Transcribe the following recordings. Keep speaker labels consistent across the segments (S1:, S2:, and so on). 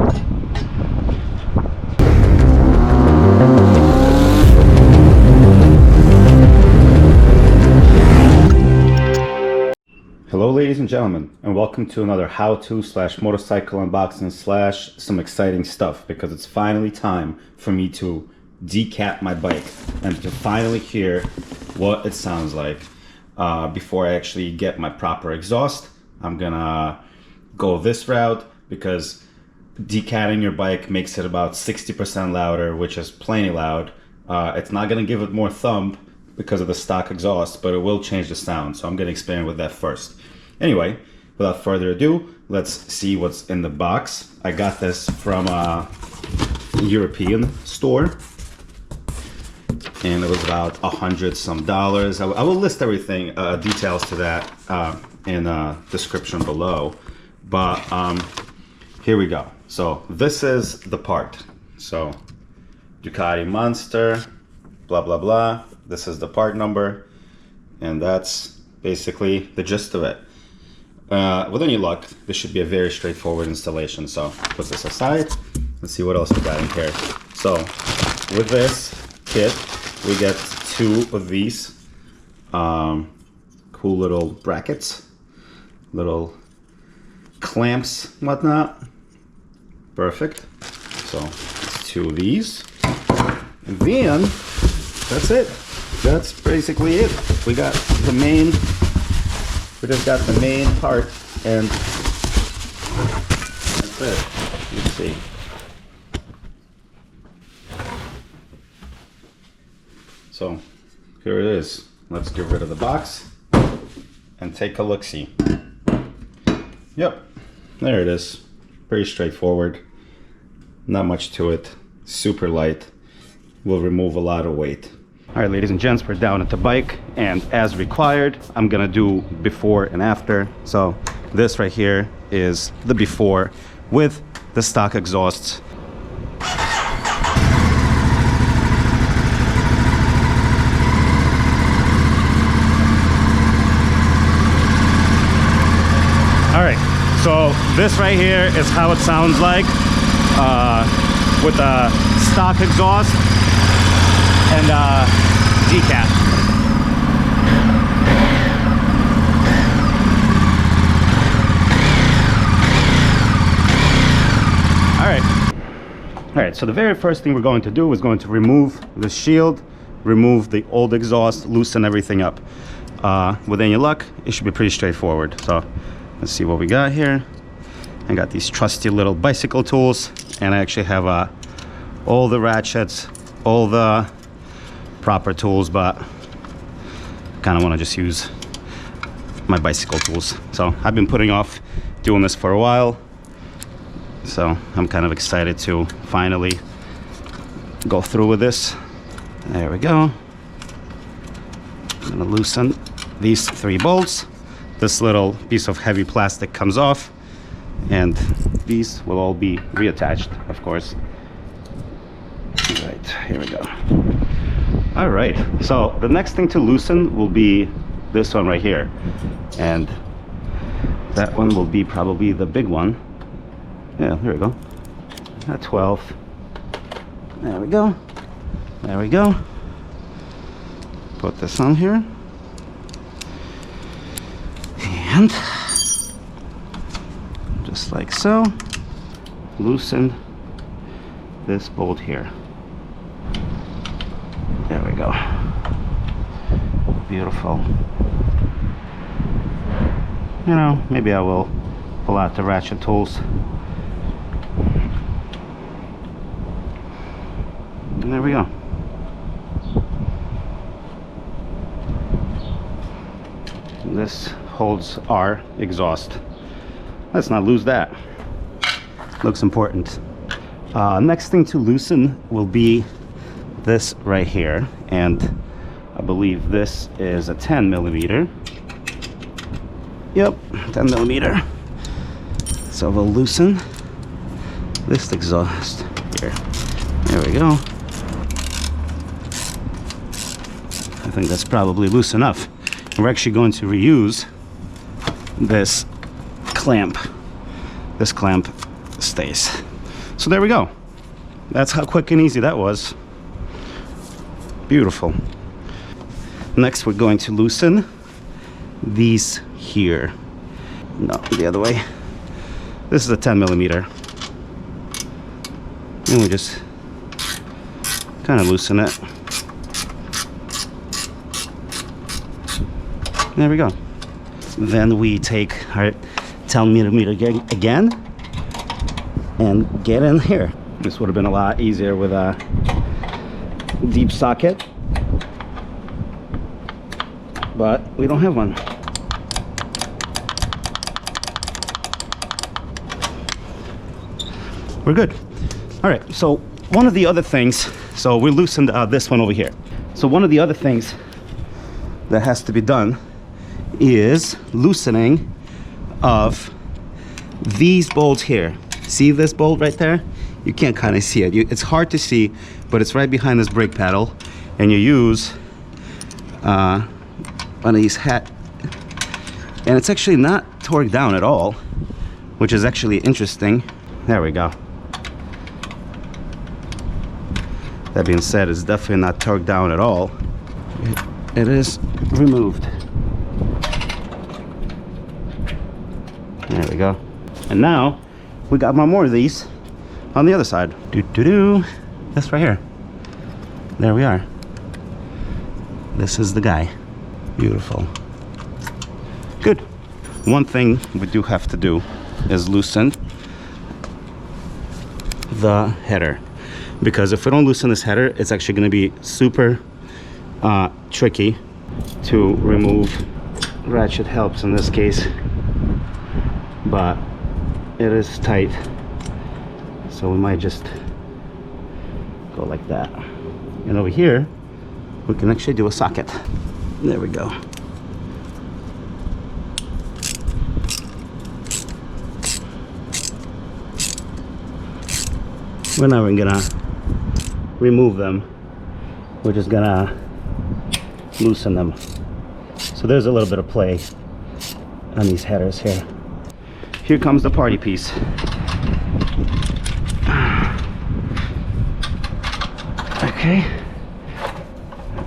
S1: Hello ladies and gentlemen, and welcome to another how-to / motorcycle unboxing / some exciting stuff, because it's finally time for me to decat my bike and to finally hear what it sounds like. Before I actually get my proper exhaust, I'm gonna go this route, because decatting your bike makes it about 60% louder, which is plenty loud. It's not gonna give it more thump because of the stock exhaust, but it will change the sound, so I'm gonna experiment with that first. Anyway, without further ado, let's see what's in the box. I got this from a European store, and it was about $100 some. I will list everything, details to that in description below, but here we go. So this is the part. So Ducati Monster, blah blah blah. This is the part number, and that's basically the gist of it. With any luck, this should be a very straightforward installation. So put this aside. Let's see what else we got in here. So with this kit, we get 2 of these cool little brackets, little clamps, whatnot. Perfect. So 2 of these, and then that's it. That's basically it. We got the main, we just got the main part, and that's it. Let's see. So here it is. Let's get rid of the box and take a look-see. Yep, there it is. Pretty straightforward. Not much to it. Super light. Will remove a lot of weight. All right, ladies and gents, we're down at the bike, and as required, I'm gonna do before and after. So this right here is the before with the stock exhausts. All right, so this right here is how it sounds like with the stock exhaust and decat. All right, so the very first thing we're going to do is going to remove the shield, remove the old exhaust, loosen everything up. With any luck, it should be pretty straightforward. So let's see what we got here. I got these trusty little bicycle tools, and I actually have all the ratchets, all the proper tools, but I kind of want to just use my bicycle tools. So I've been putting off doing this for a while, so I'm kind of excited to finally go through with this. There we go. I'm gonna loosen these 3 bolts. This little piece of heavy plastic comes off, and these will all be reattached, of course. Right, here we go. All right, so the next thing to loosen will be this one right here, and that one will be probably the big one. Yeah, there we go. At 12. There we go. There we go. Put this on here, and just like so, loosen this bolt here. There we go. Beautiful. You know, maybe I will pull out the ratchet tools. And there we go. This holds our exhaust. Let's not lose that. Looks important. Next thing to loosen will be this right here, and I believe this is a 10 millimeter. Yep, 10 millimeter. So we'll loosen this exhaust here. There we go. I think that's probably loose enough. We're actually going to reuse this clamp. This clamp stays. So there we go. That's how quick and easy that was. Beautiful. Next, we're going to loosen these here. No, the other way. This is a 10 millimeter. And we just kind of loosen it. There we go. Then we take our 10 millimeter again and get in here. This would have been a lot easier with a deep socket, but we don't have one. We're good. All right, so one of the other things, so we loosened this one over here. So one of the other things that has to be done is loosening of these bolts here. See this bolt right there? You can't kind of see it. It's hard to see, but it's right behind this brake pedal, and you use one of these and it's actually not torqued down at all, which is actually interesting. There we go. That being said, it's definitely not torqued down at all. It is removed. There we go. And now we got more of these on the other side. That's right here. There we are. This is the guy. Beautiful. Good. One thing we do have to do is loosen the header, because if we don't loosen this header, it's actually going to be super tricky to remove. Ratchet helps in this case, but it is tight, so we might just go like that. And over here we can actually do a socket. There we go. We're not even gonna remove them, we're just gonna loosen them. So there's a little bit of play on these headers here. Here comes the party piece. Okay.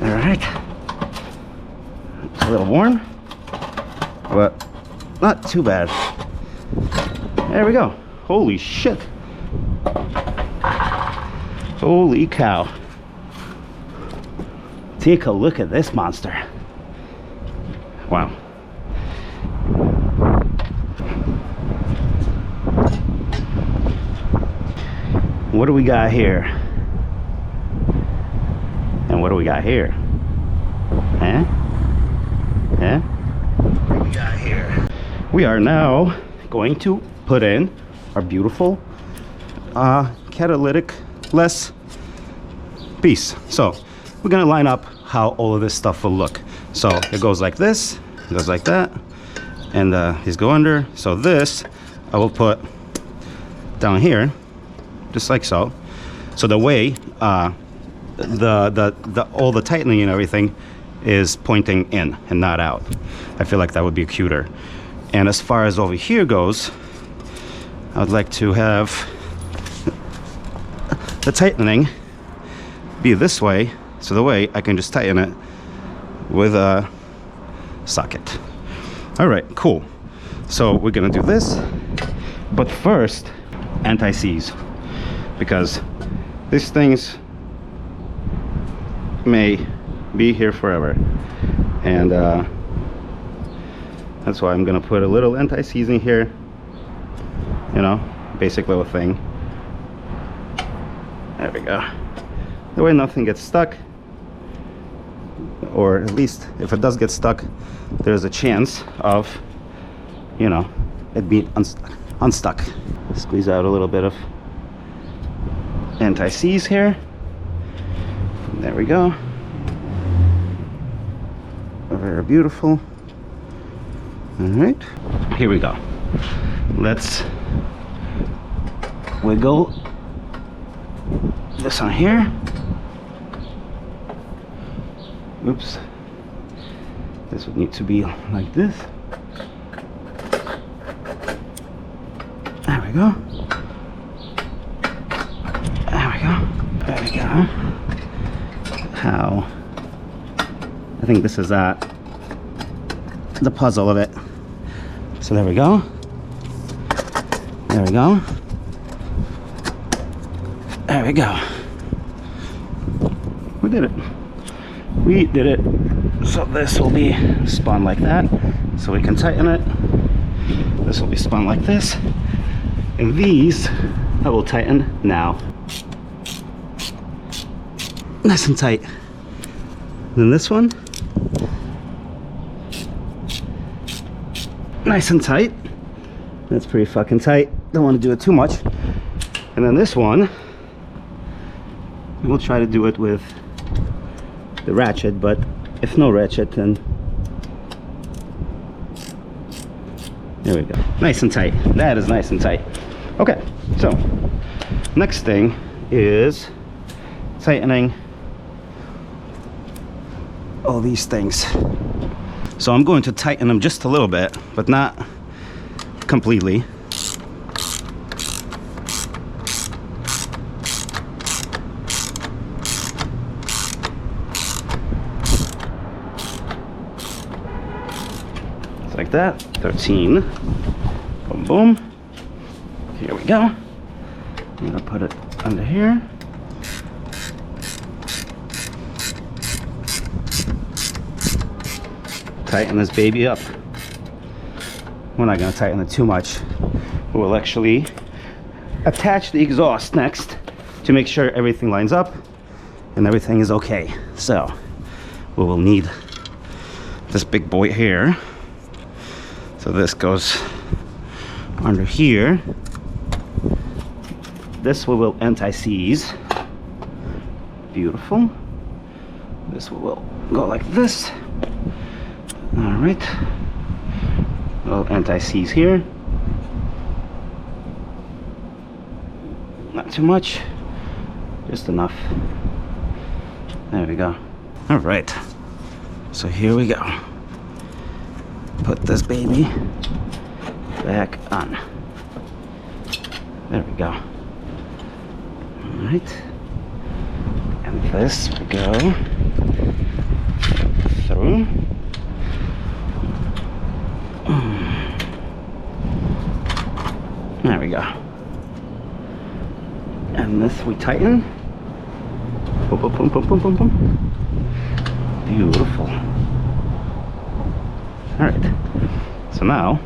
S1: All right. It's a little warm, but not too bad. There we go. Holy shit. Holy cow. Take a look at this monster. Wow. What do we got here? And what do we got here? Huh? Huh? What do we got here? We are now going to put in our beautiful catalytic-less piece. So we're gonna line up how all of this stuff will look. So it goes like this, it goes like that, and these go under. So this I will put down here, just like so. So the way all the tightening and everything is pointing in and not out. I feel like that would be cuter. And as far as over here goes, I would like to have the tightening be this way, so the way I can just tighten it with a socket. All right, cool. So we're gonna do this, but first, anti-seize, because these things may be here forever, and that's why I'm gonna put a little anti-seize in here, you know, basic little thing. There we go. The way nothing gets stuck, or at least if it does get stuck, there's a chance of, you know, it being unstuck. Squeeze out a little bit of anti-seize here. There we go. Very beautiful. All right, here we go. Let's wiggle this on here. Oops. This would need to be like this. There we go. we go. How? I think this is the puzzle of it. So there we go. There we go. There we go. We did it. We did it. So this will be spun like that. So we can tighten it. This will be spun like this. And these I will tighten now. Nice and tight. Then this one. Nice and tight. That's pretty fucking tight. Don't want to do it too much. And then this one, we'll try to do it with the ratchet, but if no ratchet, then there we go. Nice and tight. That is nice and tight. Okay, so next thing is tightening all these things. So I'm going to tighten them just a little bit, but not completely. It's like that. 13. Boom, boom. Here we go. I'm gonna put it under here. Tighten this baby up. We're not going to tighten it too much. We'll actually attach the exhaust next to make sure everything lines up and everything is okay. So we will need this big boy here. So this goes under here. This will anti-seize. Beautiful. This will go like this. All right, a little anti-seize here, not too much, just enough. There we go. All right, so here we go. Put this baby back on. There we go. All right, and this will go through. There we go. And this we tighten. Boom, boom, boom, boom, boom, boom, boom. Beautiful. All right. So now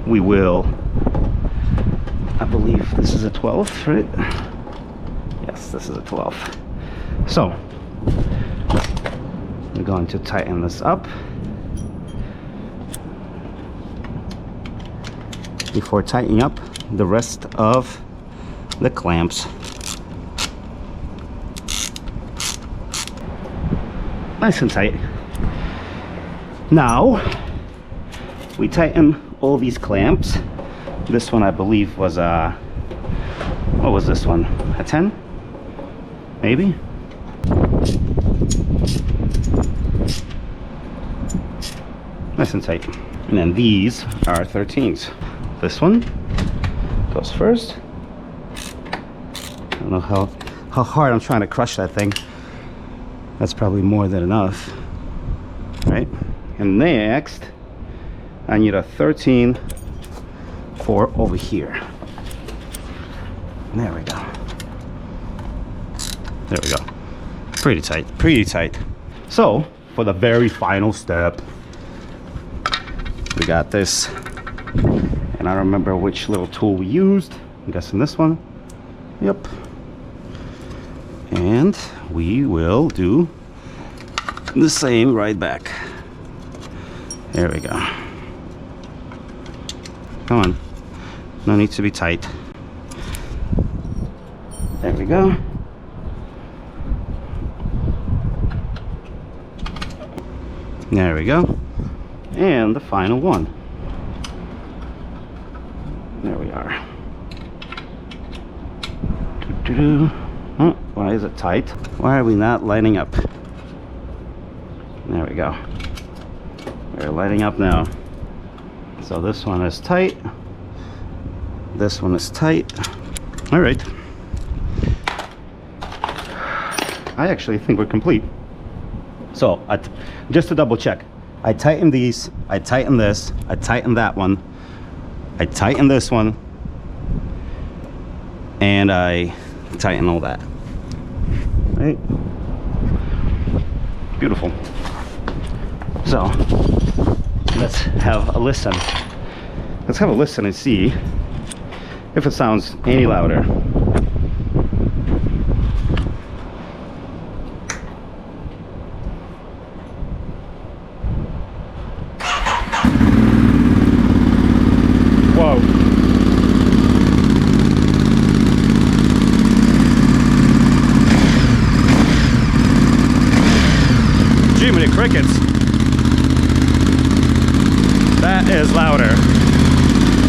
S1: we will, I believe this is a 12th, right? Yes, this is a 12th. So we're going to tighten this up before tightening up the rest of the clamps. Nice and tight. Now we tighten all these clamps. This one I believe was a, what was this one? A 10? Maybe? Nice and tight. And then these are 13s. This one goes first. I don't know how hard I'm trying to crush that thing. That's probably more than enough, right? And next, I need a 13 for over here. There we go. There we go. Pretty tight, pretty tight. So, for the very final step, we got this. And I don't remember which little tool we used. I'm guessing this one. Yep. And we will do the same right back. There we go. Come on. No need to be tight. There we go. There we go. And the final one. There we are. Oh, why is it tight? Why are we not lining up? There we go. We're lighting up now. So this one is tight. This one is tight. All right. I actually think we're complete. So just to double check, I tighten these, I tighten this, I tighten that one, I tighten this one, and I tighten all that. Right? Beautiful. So let's have a listen. Let's have a listen and see if it sounds any louder. Whoa. Jiminy crickets. That is louder.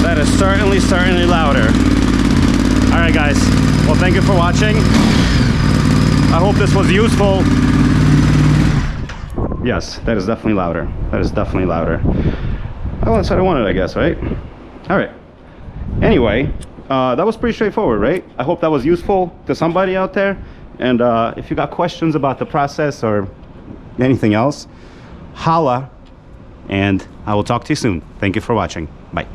S1: That is certainly louder. All right, guys. Well, thank you for watching. I hope this was useful. Yes, that is definitely louder. That is definitely louder. Oh, that's what I wanted, I guess, right? All right. Anyway, that was pretty straightforward, right? I hope that was useful to somebody out there. And if you got questions about the process or anything else, holla, and I will talk to you soon. Thank you for watching. Bye.